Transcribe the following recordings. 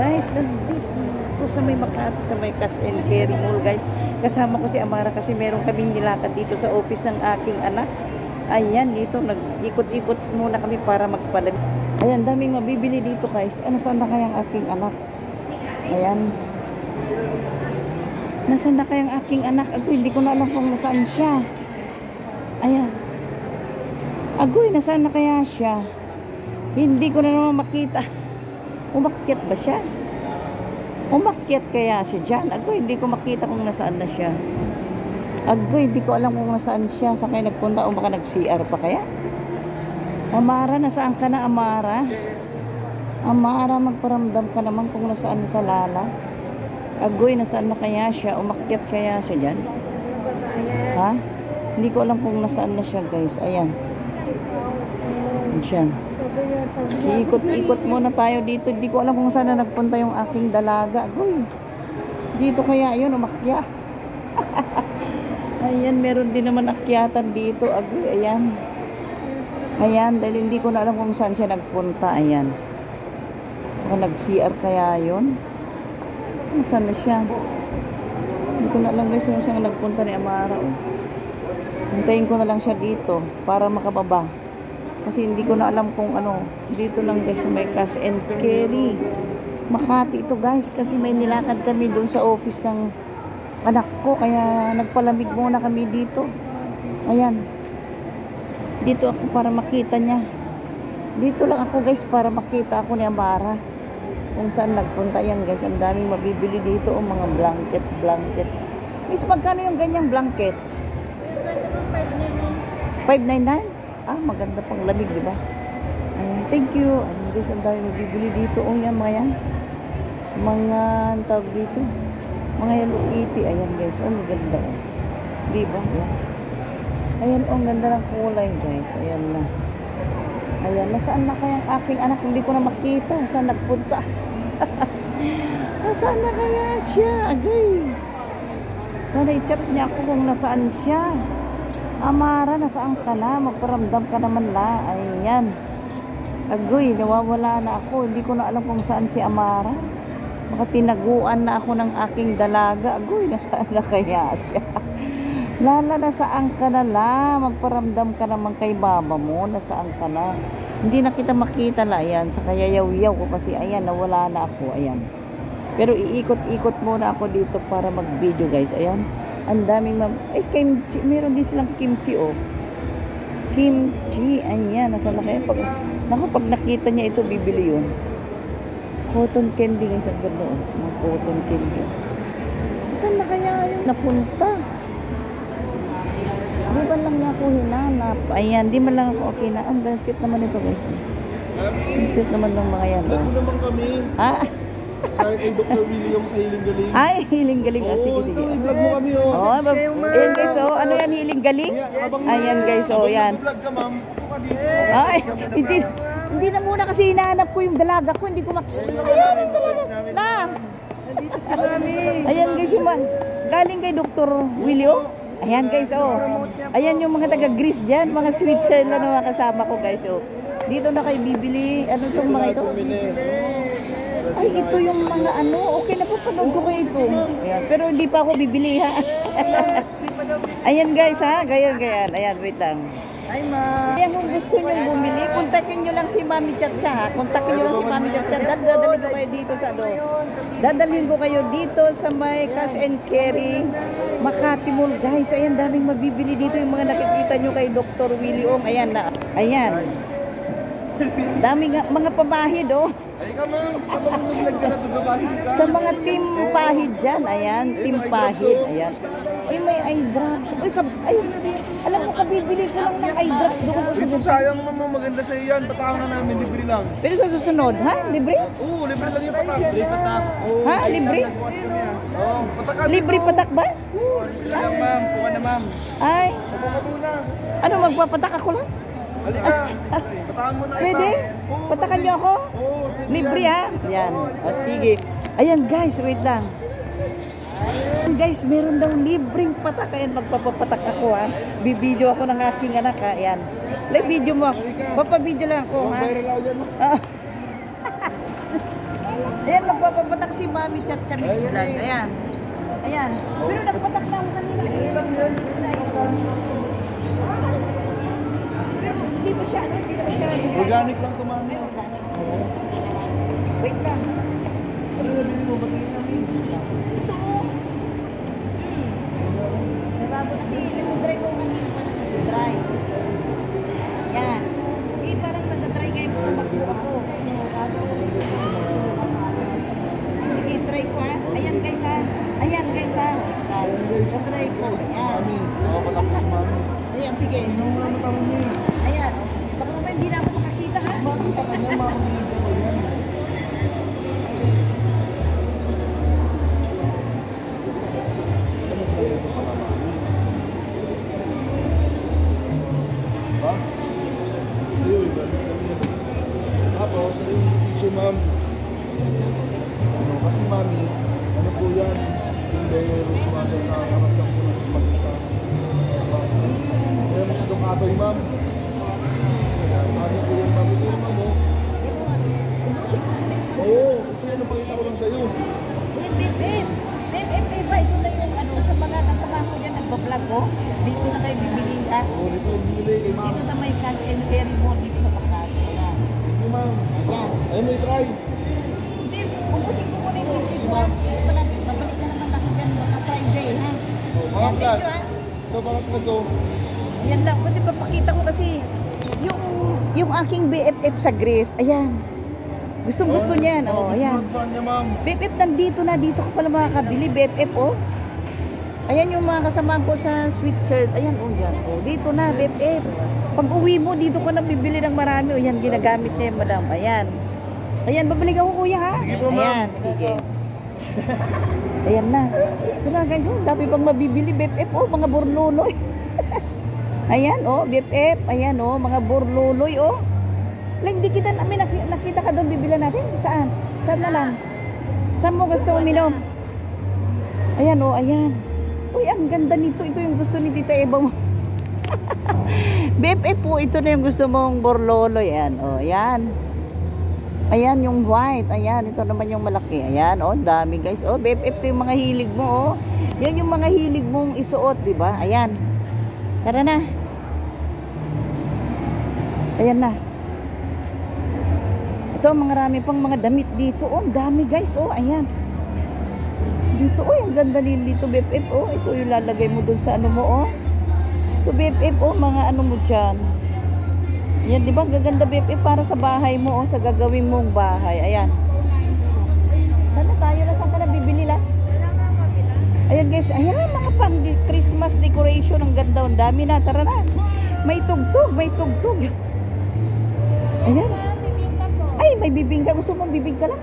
Guys, nandito ko sa may Makati, sa may Cash and Carry Mall, guys. Kasama ko si Amara kasi meron kaming nilakad dito sa office ng aking anak. Ayan, dito nag-ikot-ikot muna kami para magpalag. Ayan, daming mabibili dito, guys. Ano, saan na kayang aking anak? Ayan. Nasaan na kayang aking anak? Agoy, hindi ko na alam kung nasaan siya. Ayan. Agoy, nasaan na kaya siya? Hindi ko na naman makita. Umakyat ba siya? Umakyat kaya siya dyan? Agoy, hindi ko makita kung nasaan na siya. Agoy, hindi ko alam kung nasaan siya. Saan kayo nagpunta o baka nag-CR pa kaya? Amara, nasaan ka na, Amara? Amara, magparamdam ka naman kung nasaan ka, Lala. Agoy, nasaan na kaya siya? Umakyat kaya siya dyan? Ha? Hindi ko alam kung nasaan na siya, guys. Ayan. Diyan. Ikot-ikot muna tayo dito. Hindi ko alam kung saan na nagpunta yung aking dalaga. Agoy. Dito kaya yun, umakyat. Ayan, meron din naman akyatan dito. Agoy, ayan. Ayan, dahil hindi ko na alam kung saan siya nagpunta. Ayan. Nag-CR kaya yun? Saan na siya? Hindi ko na alam guys kung saan nagpunta ni Amara. Oh. Hintayin ko na lang siya dito para makababa. Kasi hindi ko na alam kung ano. Dito lang guys may Cash and Carry. Makati ito guys. Kasi may nilakad kami doon sa office ng anak ko. Kaya nagpalamig muna kami dito. Ayan. Dito ako para makita niya. Dito lang ako guys para makita ako ni Amara. Kung saan nagpunta yan guys. Ang daming mabibili dito. O mga blanket. Miss, magkano yung ganyang blanket? 599? Ah, maganda pang lamig, di ba? Thank you. Ayun guys, ang dami mabibili dito. O yan, mga yan. Mga, tawag dito. Mga Hello Kitty. Ayan guys. O, ang ganda. Di ba? Ayan. Ayan, o, ang ganda ng kulay guys. Ayan na. Ayan, nasaan na kaya ang aking anak? Hindi ko na makita. Saan nagpunta? Nasaan na kaya siya? Agay. Sana i-chat niya ako kung nasaan siya. Amara, nasaan ka na? Magparamdam ka naman la. Ayan. Agoy, nawawala na ako. Hindi ko na alam kung saan si Amara. Baka tinaguan na ako ng aking dalaga. Agoy, nasaan na kaya siya? Lala, nasaan ka na la? Magparamdam ka naman kay mama mo. Nasaan ka na? Hindi na kita makita la. Ayan, sa kayayaw-yaw ko kasi ayan, nawala na ako. Ayan. Pero iikot-ikot muna ako dito para mag-video guys. Ayan. Ang daming kimchi. Meron din silang kimchi oh. Kimchi. Ayan. Nasaan na kaya? Pag nakita niya ito, bibili yun. Cotton candy guys. Ang ganda oh. Mga cotton candy. Saan na kaya yung napunta? Di ba lang niya ako hinanap? Ayan. Di man lang ako okay na. Ang cute naman ito guys. Ang cute naman ng mga yan. Ba't naman kami? Ha? Sa kay Dr. William sa Hiling Galing. Ay, Hiling Galing. Ah, sige, sige. I-vlog mo kami oh. Ayan guys, oh. Ano yan, Hiling Galing? Ayan guys, oh, yan. Vlog ka ma'am. Ay, hindi na muna kasi hinahanap ko yung dalaga ko. Hindi ko makikita. Ayan, lang. Ayan guys, yung galing kay Dr. William. Ayan guys, oh. Ayan yung mga taga-Greece dyan. Mga Switzerland na mga kasama ko guys, oh. Dito na kayo bibili. Ano itong mga ito? Ay, ito yung mga ano. Okay na po, panood ko kayo ito. Ayan. Pero hindi pa ako bibili ha. Ayan guys ha. Gayan. Ayan, wait lang. Hi ma. Ayan, kung gusto nyo bumili, kontakin nyo lang si Mami Chacha ha. Kontakin nyo lang si Mami Chacha. Dadalhin ko kayo dito sa ano. Dadalhin ko kayo dito sa may Cash and Carry Makati Mall guys. Ayan, daming mabibili dito yung mga nakikita nyo kay Dr. Willie Ong. Ayan na. Ayan. Daming mga pamahid oh. Ay ka ma'am, kapag mag-vlog ka na babahid ka. Sa mga team pahid dyan, ayan, team pahid, ayan. Ay, may eye drops. Ay, alam mo, kabibili ko lang ng eye drops doon. Ito sayang ma'am, maganda sa iyan. Patakang na namin, libre lang. Pero sa susunod, ha? Libre? Oo, libre lang yung patak. Libre patak. Ha? Libre? Oo, patak. Libre patak ba? Oo, libre lang ma'am. Kuha na ma'am. Ay. Muna. Ano, magpapatak ako lang? Halika. Patakan mo na. Pwede? Patakan niyo ako? Oo. Libre ha? Ayan. O, sige. Ayan guys, wait lang. Ayan guys, meron daw libreng patak. Ayan, magpapapatak ako ha. Bibidyo ako ng aking anak ha. Ayan. Like video mo. Papabidyo lang ako ha. Viral ako dyan. Ayan, magpapapatak. nagpapatak si Mami Chacha Mix Vlog. Ayan. Ayan. Pero nagpatak na ako kanina. Pero hindi pa siya, hindi pa siya. Organic lang to, mami. Wait lang. Ano nabili mo? Ba't yun namin? Ito. Nabago kasi nag-dry ko kanina pa nag-dry. Yan. Eh, parang nag-dry kayo sa magpo ako. Sige, try ko ha. Ayan guys ha. Ayan guys ha. Nag-dry ko. Ayan. Mami, nakapatak ko si mami. Ayan, sige. Ano nga mata mo, mami? Ayan. Baka naman hindi na ako makakita ha. Makita ka niya, mami. Ba? Ayun, tapos, ayun, si ma'am. Ano, kasi mami, ano po yan? Yung virus, mami, nakakamasang po ng pagkita. Kaya mas itong atoy, ma'am. Mami po yung mami po yung mamo. Oo, ito yan ang pakita ko lang sa'yo. Iba, ito na yung ano, sa mga kasama ko dyan, nagbablog ko. Dito na kayo bibili ha. Oo, ito yung binili kay ma'am. Dito sa may cash and carry mo, dito sa Pakas. Ayan. Hindi, ma'am. Ayan. Ayun, may try. Hindi, ubusin ko muna yung bibili ko ha. Babalik na naman ako dyan mga Friday ha. Oh, mga Ayan, plus. thank you ha. Ito, mga plus, oh. Ayan lang, pwede papakita ko kasi yung aking BFF sa Greece. Ayan. Gustong gusto niyan. Oh, ayan. Saan niya, ma'am? BFF nandito na, dito ko pala makakabili. BFF oh. Ayan yung mga kasama ko sa sweatshirt. Ayan oh, yan. Oh, dito na BFF. Pag uwi mo, dito ka na bibili ng marami. Oh, yan ginagamit niya yung madam. Ayan. Ayan, babalik ako kuya ha. Sige po, ma'am. Ayan, sige. Ayan na. Ito na guys, oh, dami pang mabibili BFF oh, mga burluloy. Ayan oh, BFF. Ayan oh, mga burluloy oh. Lang, di kita namin nakita ka doon, bibilan natin. Saan? Saan na lang? Saan mo gusto uminom? Ayan oh, ayan. Uy, ang ganda nito. Ito yung gusto ni Tita Eva mo. BFF po, ito na yung gusto mong borlolo. Ayan, oh, ayan. Ayan yung white. Ayan, ito naman yung malaki. Ayan, oh, dami guys. Oh, BFF, ito yung mga hilig mo, oh. Yan yung mga hilig mong isuot, di ba? Ayan. Tara na. Ayan na. Ito, marami pang mga damit dito. Oh, dami guys. Oh, ayan. Dito, oh, ang ganda din dito, BFF. Oh, ito yung lalagay mo dun sa ano mo, oh. Ito, BFF, oh, mga ano mo dyan. Yan, di ba? Gaganda, BFF, para sa bahay mo, oh, sa gagawin mong bahay. Ayan. Sana tayo na, saan ka na bibili lang? Ayan guys, ayan, mga pang Christmas decoration. Ang ganda, ang dami na. Tara na. May tugtog, may tugtog. Ayan. Ay, may bibingka. Gusto mo bibingka lang?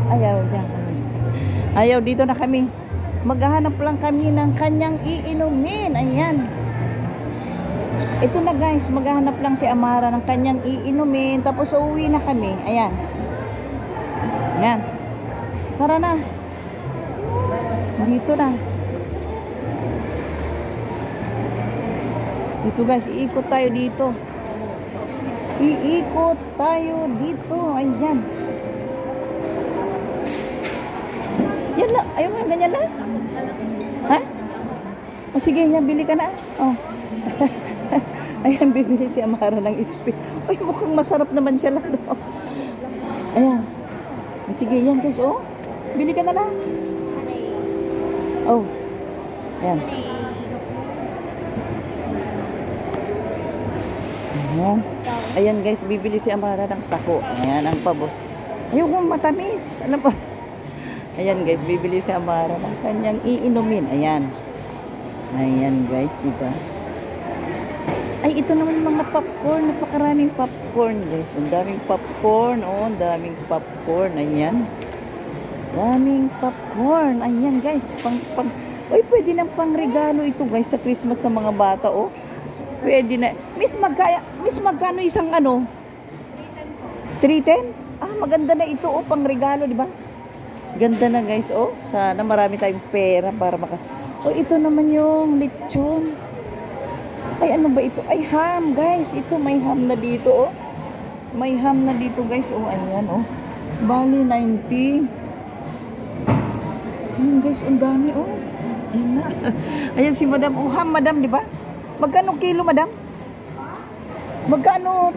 Ayaw, yan. Ayaw, dito na kami. Maghahanap lang kami ng kanyang iinumin. Ayan. Ito na guys, maghahanap lang si Amara ng kanyang iinumin. Tapos uuwi na kami. Ayan. Ayan. Tara na. Dito na. Dito guys, iikot tayo dito. Iikot tayo dito. Ayan. Yan lang. Ayaw nga, ganyan lang. Ha? O sige, yan, bili ka na. Oh. Ayan, bibili si Amara ng spin. Uy, mukhang masarap naman siya lang. Ayan. Sige, yan guys, oh. Bili ka na lang. Oh. Ayan. Ayan. Ayan guys, bibili si Amara ng tako. Ayan, ang pabo. Ayaw kong matamis. Ano pa? Ayan guys, bibili si Amara ng kanyang iinumin. Ayan. Ayan guys, diba? Ay, ito naman yung mga popcorn. Napakaraming popcorn guys. Ang daming popcorn. Oh, ang daming popcorn. Ayan. Daming popcorn. Ayan guys. Uy, pwede nang pangregalo ito guys sa Christmas sa mga bata. Oh. Pwede na. Miss, magkano isang ano? 310? Ah, maganda na ito. Oh, pangregalo, di ba? Ganda na guys. Oh, sana marami tayong pera para maka... Oh, ito naman yung lechon. Ay, ano ba ito? Ay, ham, guys. Ito, may ham na dito, oh. May ham na dito, guys. Oh, ayan, oh. Bali, 90. Ayan guys, ang dami oh. Ayan na. Ayan si Madam. Oh, ham, Madam, di ba? Magkano kilo, Madam? Magkano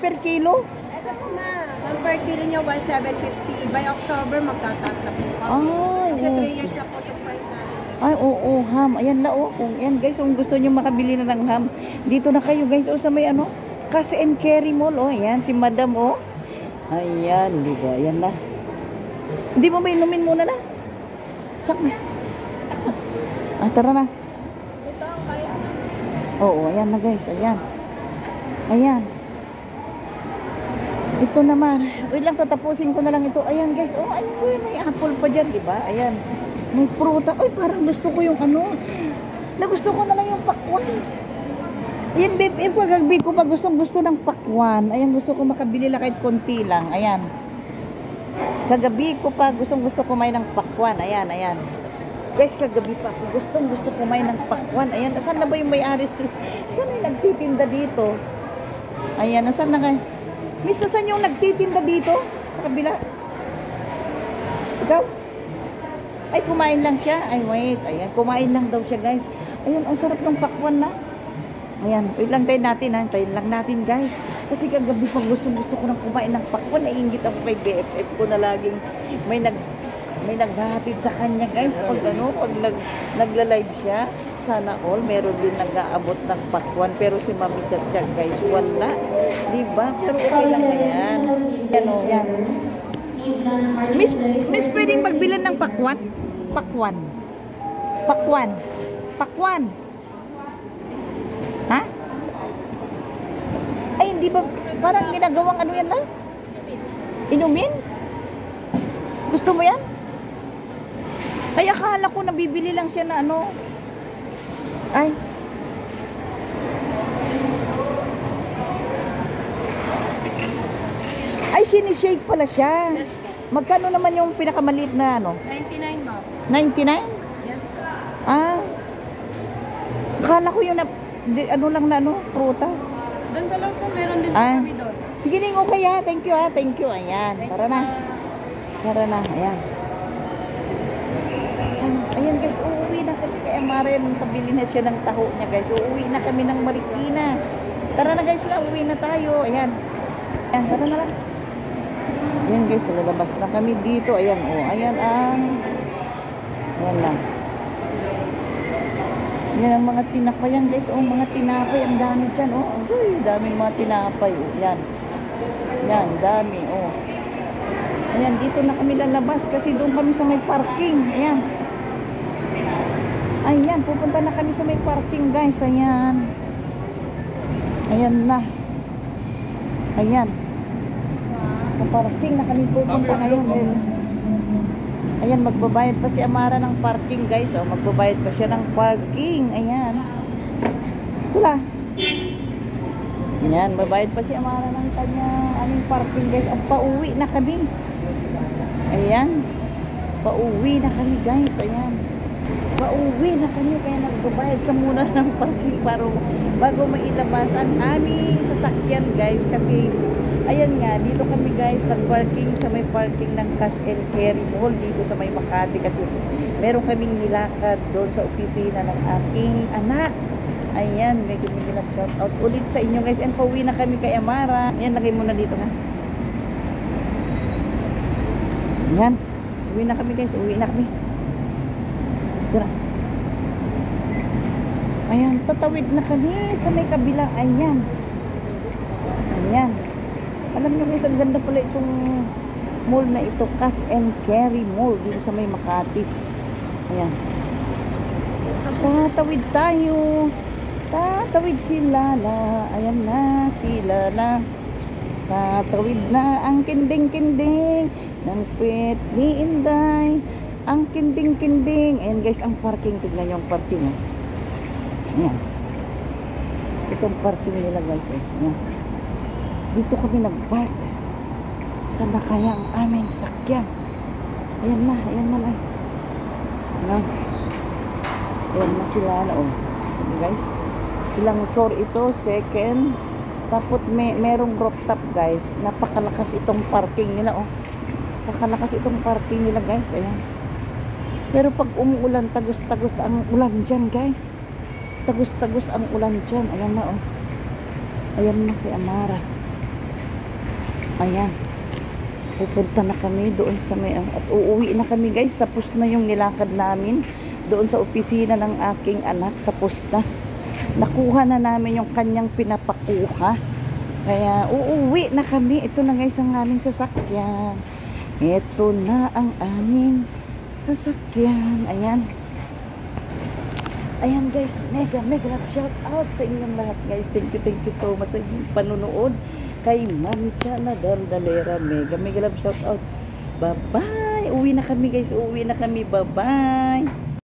per kilo? Ito po ma, ang per kilo niya 1,750. By October, magtataas na po. Ay, Kasi oo. 3 years na po yung price natin. Ay, oo, ham. Ayan na oh. Kung yan guys, kung gusto niyo makabili na ng ham, dito na kayo guys. Oh, sa may ano, Cash and Carry Mall. Oh, ayan si Madam oh. Ayan, di ba? Ayan na. Hindi mo ba inumin muna na? Sak na. Ah, tara na. Ito ang kaya. Oo, ayan na guys. Ayan. Ayan. Ito naman. Wait lang, tatapusin ko na lang ito. Ayan guys. Oh, ayun ko may apple pa dyan, di ba? Ayan. May pruta. Ay, parang gusto ko yung ano. Gusto ko na lang yung pakwan. Ayan, babe. Eh, pagkagbi ko pa gusto ng pakwan. Ayan, gusto ko makabili lang kahit konti lang. Ayan. Kagabi ko pa gusto kumain ng pakwan. Ayan, ayan. Guys, kagabi pa ako gusto kumain ng pakwan. Ayan, saan na ba yung may-ari? Saan yung nagtitinda dito? Ayan, saan na kayo? Miss, saan yung nagtitinda dito? Sa kabila? Ikaw? Ay, kumain lang siya. Ay, wait. Ayan, kumain lang daw siya, guys. Ayan, ang sarap ng pakwan na. Ayan, wait lang tayo natin, ha. Tayo lang natin, guys. Kasi kagabi pa gusto ko nang kumain ng pakwan. Naiingit ako kay BFF ko na laging may naghahatid sa kanya guys pag nagla-live siya. Sana all meron din nag-aabot ng pakwan, pero si Mami Chat guys wala, diba? Pero okay lang na yan. Yan o, yan. Miss, pwedeng magbilan ng pakwan? Pakwan. Ha? Ay, hindi ba parang ginagawang ano yan na? Inumin? Gusto mo yan? Ay, akala ko nabibili lang siya na ano. Ay. Ay, sinishake pala siya. Magkano naman yung pinakamaliit na ano? 99 ma'am. 99? Yes. Ah. Akala ko yung ano lang na ano, prutas. Doon sa loob po, meron din Ah. kami doon. Sige ning okay ha. Thank you ha. Thank you. Ayan. Tara na. Tara na. Ayan. Ayan guys, uuwi na kami kay Amara. Pabili na siya ng taho niya guys. Uuwi na kami ng Marikina. Tara na guys, uuwi na tayo. Ayan. Ayan, tara na lang. Ayan guys, lalabas na kami dito. Ayan, oh. Ayan ang ayan lang. Yan ang mga tinapay yan guys. Oh, mga tinapay. Ang dami dyan. Oh, uy, daming mga tinapay. Oh, yan. Yan, dami. Oh. Ayan, dito na kami lalabas kasi doon kami sa may parking. Ayan. Ayan, pupunta na kami sa may parking guys. Ayan. Ayan na. Ayan. Sa parking na kami pupunta ngayon. Ayan, magbabayad pa si Amara ng parking guys. O, magbabayad pa siya ng parking. Ayan. Ito lang. Ayan, magbabayad pa si Amara ng kanya aming parking guys. At pauwi na kami. Ayan. Pauwi na kami guys. Ayan. Pauwi na kami. Kaya nagbabayad ka muna ng parking bago mailabas ang aming sasakyan guys. Kasi ayan nga, dito kami guys nag-parking sa may parking ng Cash and Carry Mall dito sa may Makati kasi meron kaming nilakad doon sa opisina ng aking anak. Ayan, may kami nag-shout out ulit sa inyo guys. And pauwi na kami kay Amara. Ayan, lagay muna dito na. Ayan, uwi na kami guys, uwi na kami. Tara. Ayan, tatawid na kami sa may kabilang. Ayan. Ayan. Alam nyo guys, ang ganda pala itong mall na ito, Cash and Carry Mall dito sa may Makati. Ayan. Tatawid tayo. Tatawid si Lala. Ayan na si Lala. Tatawid na ang kinding-kinding ng pet ni Inday. Ang kinding-kinding. Ayan guys, ang parking. Tignan nyo ang parking. Ayan. Itong parking nila guys. Ayan. Dito kami nag-park. Saan na kaya ang aming sasakyan? Ayan na lang. Ayan. Ayan na sila na oh. Okay, guys. Ilang floor ito? Second. Tapos merong rooftop guys. Napakalakas itong parking nila oh. Napakalakas itong parking nila guys. Ayan. Pero pag umuulan, tagos-tagos ang ulan dyan, guys. Tagos-tagos ang ulan dyan. Ayan na, oh. Ayan na si Amara. Ayan. Pupunta na kami doon sa may... At uuwi na kami, guys. Tapos na yung nilakad namin. Doon sa opisina ng aking anak. Tapos na. Nakuha na namin yung kanyang pinapakuha. Kaya uuwi na kami. Ito na, guys, ang aming sasakyan. Ito na ang aming sasakyan. Ayan. Ayan, guys, mega love shout out sa inyong lahat, guys. Thank you so much sa inyong panunood kay Mami Chana Dandalera. Mega love shout out. Bye bye. Uwi na kami, guys. Uwi na kami. Bye bye.